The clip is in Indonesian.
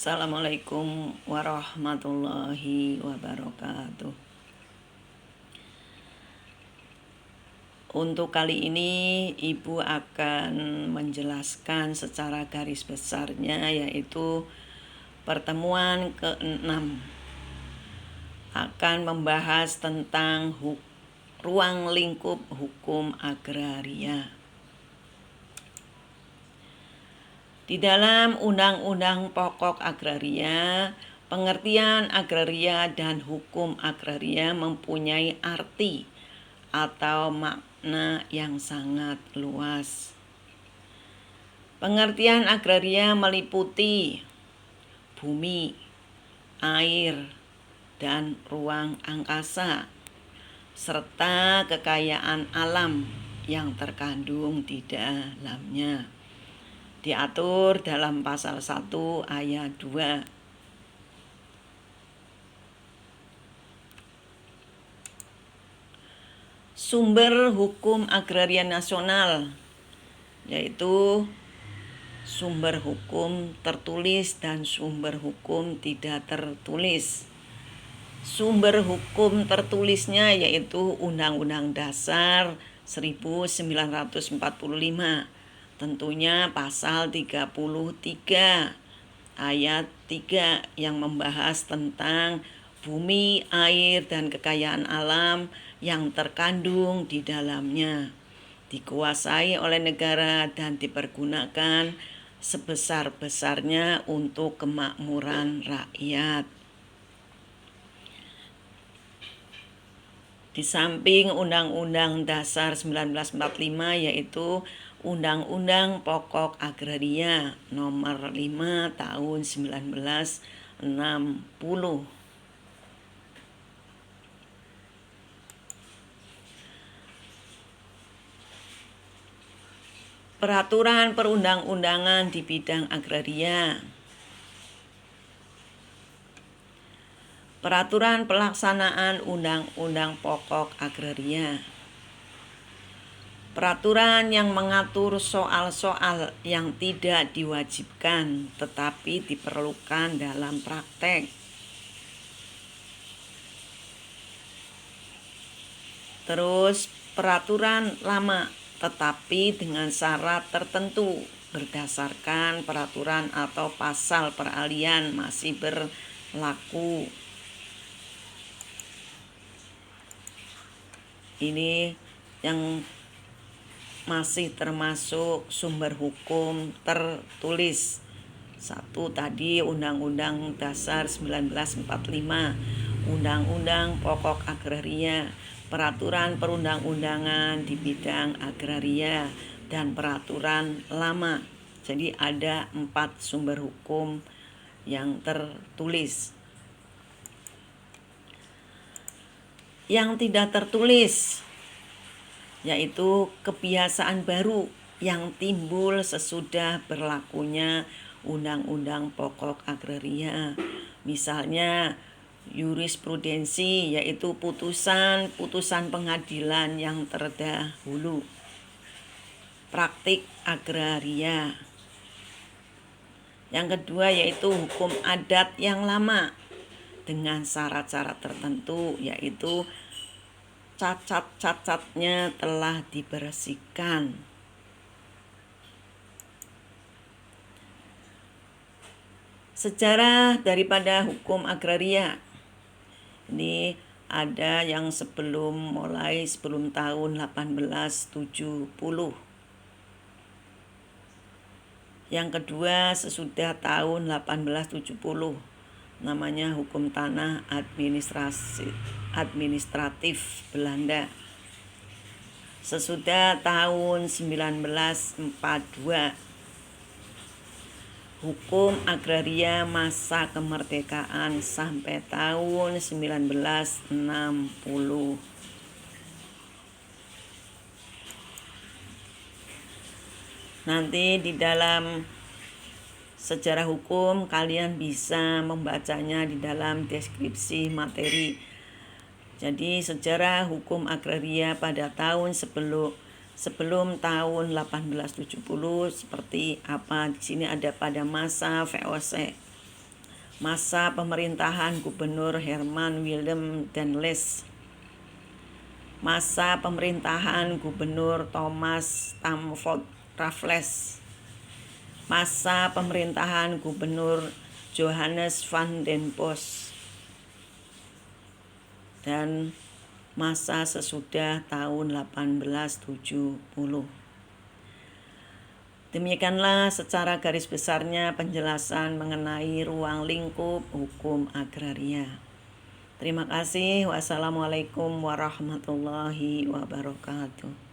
Assalamualaikum warahmatullahi wabarakatuh. Untuk kali ini Ibu akan menjelaskan secara garis besarnya, yaitu pertemuan ke-6 akan membahas tentang ruang lingkup hukum agraria. Di dalam Undang-Undang Pokok Agraria, pengertian agraria dan hukum agraria mempunyai arti atau makna yang sangat luas. Pengertian agraria meliputi bumi, air, dan ruang angkasa, serta kekayaan alam yang terkandung di dalamnya. Diatur dalam pasal 1 ayat 2. Sumber hukum agraria nasional, yaitu sumber hukum tertulis dan sumber hukum tidak tertulis. Sumber hukum tertulisnya yaitu Undang-Undang Dasar 1945, tentunya pasal 33 ayat 3 yang membahas tentang bumi, air, dan kekayaan alam yang terkandung di dalamnya, dikuasai oleh negara dan dipergunakan sebesar-besarnya untuk kemakmuran rakyat. Di samping Undang-Undang Dasar 1945 yaitu Undang-Undang Pokok Agraria Nomor 5 Tahun 1960. Peraturan perundang-undangan di bidang agraria. Peraturan pelaksanaan Undang-Undang Pokok Agraria. Peraturan yang mengatur soal-soal yang tidak diwajibkan tetapi diperlukan dalam praktek. Terus peraturan lama tetapi dengan syarat tertentu berdasarkan peraturan atau pasal peralihan masih berlaku. Ini yang masih termasuk sumber hukum tertulis. Satu tadi Undang-Undang Dasar 1945, Undang-Undang Pokok Agraria, peraturan perundang-undangan di bidang agraria, dan peraturan lama. Jadi ada 4 sumber hukum yang tertulis. Yang tidak tertulis yaitu kebiasaan baru yang timbul sesudah berlakunya Undang-Undang Pokok Agraria. Misalnya jurisprudensi, yaitu putusan pengadilan yang terdahulu. Praktik agraria. Yang kedua yaitu hukum adat yang lama dengan syarat-syarat tertentu, yaitu cacat-cacatnya telah dibersihkan. Sejarah daripada hukum agraria. Ini ada yang sebelum tahun 1870. Yang kedua sesudah tahun 1870. Namanya hukum tanah administratif Belanda. Sesudah tahun 1942, hukum agraria masa kemerdekaan sampai tahun 1960. Nanti di dalam sejarah hukum kalian bisa membacanya di dalam deskripsi materi. Jadi sejarah hukum agraria pada tahun sebelum tahun 1870 seperti apa. Di sini ada pada masa VOC. Masa pemerintahan Gubernur Herman Willem Danles. Masa pemerintahan Gubernur Thomas Stamford Raffles. Masa pemerintahan Gubernur Johannes van den Bos. Dan masa sesudah tahun 1870. Demikianlah secara garis besarnya penjelasan mengenai ruang lingkup hukum agraria. Terima kasih. Wassalamualaikum warahmatullahi wabarakatuh.